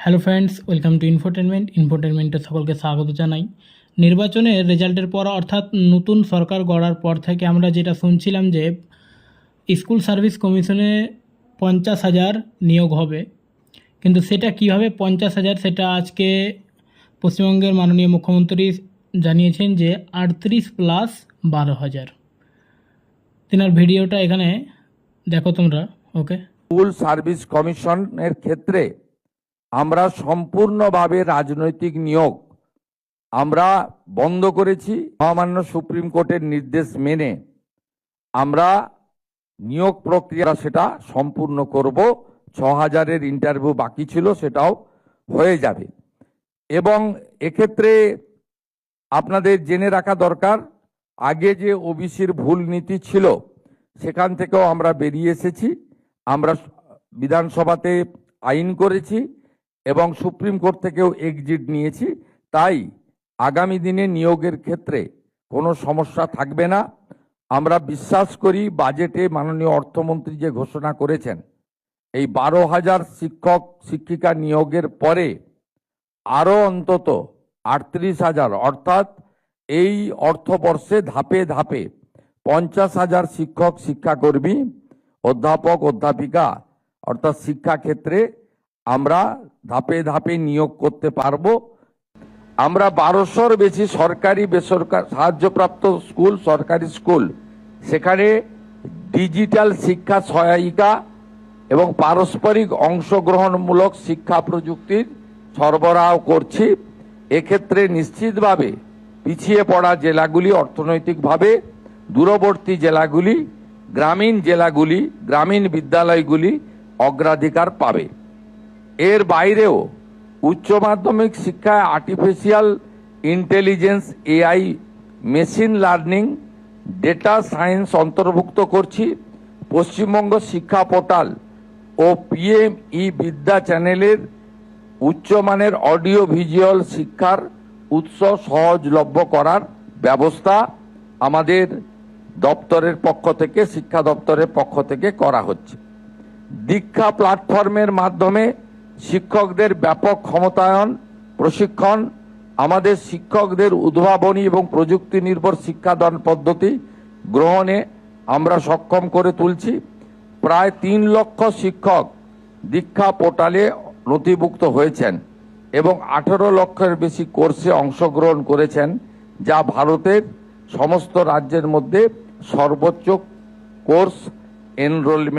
Hello friends, welcome to ইনফোটেনমেন্টে সকলকে স্বাগত জানাই। নির্বাচনের রেজাল্টের পর অর্থাৎ নতুন সরকার গড়ার পর থেকে আমরা যেটা শুনছিলাম যে স্কুল সার্ভিস কমিশনে 50,000 নিয়োগ হবে, কিন্তু সেটা কীভাবে 50,000 সেটা আজকে পশ্চিমবঙ্গের মাননীয় মুখ্যমন্ত্রী জানিয়েছেন যে 38 প্লাস 12,000। তিনার ভিডিওটা এখানে দেখো তোমরা। ওকে, স্কুল সার্ভিস কমিশনের ক্ষেত্রে আমরা সম্পূর্ণভাবে রাজনৈতিক নিয়োগ আমরা বন্ধ করেছি। মহামান্য সুপ্রিম কোর্টের নির্দেশ মেনে আমরা নিয়োগ প্রক্রিয়া সেটা সম্পূর্ণ করব। 6,000-এর ইন্টারভিউ বাকি ছিল, সেটাও হয়ে যাবে। এবং এক্ষেত্রে আপনাদের জেনে রাখা দরকার, আগে যে ওবিসির ভুল নীতি ছিল সেখান থেকেও আমরা বেরিয়ে এসেছি। আমরা বিধানসভাতে আইন করেছি এবং সুপ্রিম কোর্ট থেকেও এক্সিট নিয়েছি। তাই আগামী দিনে নিয়োগের ক্ষেত্রে কোনো সমস্যা থাকবে না। আমরা বিশ্বাস করি বাজেটে মাননীয় অর্থমন্ত্রী যে ঘোষণা করেছেন এই 12,000 শিক্ষক শিক্ষিকা নিয়োগের পরে আরও অন্তত 38,000 অর্থাৎ এই অর্থবর্ষে ধাপে ধাপে 50,000 শিক্ষক শিক্ষাকর্মী অধ্যাপক অধ্যাপিকা অর্থাৎ শিক্ষাক্ষেত্রে আমরা ধাপে ধাপে নিয়োগ করতে পারবো। আমরা 1200-র বেশি সরকারি বেসরকারি সাহায্যপ্রাপ্ত স্কুল, সরকারি স্কুল, সেখানে ডিজিটাল শিক্ষা সহায়িকা এবং পারস্পরিক অংশগ্রহণমূলক শিক্ষা প্রযুক্তির সরবরাহ করছি। এক্ষেত্রে নিশ্চিতভাবে পিছিয়ে পড়া জেলাগুলি, অর্থনৈতিকভাবে দূরবর্তী জেলাগুলি, গ্রামীণ জেলাগুলি, গ্রামীণ বিদ্যালয়গুলি অগ্রাধিকার পাবে। এর বাইরেও উচ্চ মাধ্যমিক শিক্ষায় artificial intelligence, AI, machine learning, data science অন্তর্ভুক্ত করছি। পশ্চিমবঙ্গ শিক্ষা পোর্টাল ও পিএম-ই বিদ্যা চ্যানেলের উচ্চমানের অডিও ভিজুয়াল শিক্ষার উৎস সহজলভ্য করার ব্যবস্থা আমাদের দপ্তরের পক্ষ থেকে, শিক্ষা দপ্তরের পক্ষ থেকে করা হচ্ছে। দীক্ষা প্ল্যাটফর্মের মাধ্যমে শিক্ষকদের ব্যাপক ক্ষমতায়ন প্রশিক্ষণ, আমাদের শিক্ষকদের উদ্ভাবনী এবং প্রযুক্তি নির্ভর শিক্ষাদান পদ্ধতি গ্রহণে আমরা সক্ষম করে তুলছি। প্রায় 3 লক্ষ শিক্ষক দীক্ষা পোর্টালে নথিভুক্ত হয়েছেন এবং 18 লক্ষের বেশি কোর্সে অংশগ্রহণ করেছেন, যা ভারতের সমস্ত রাজ্যের মধ্যে সর্বোচ্চ কোর্স এনরোলমেন্ট।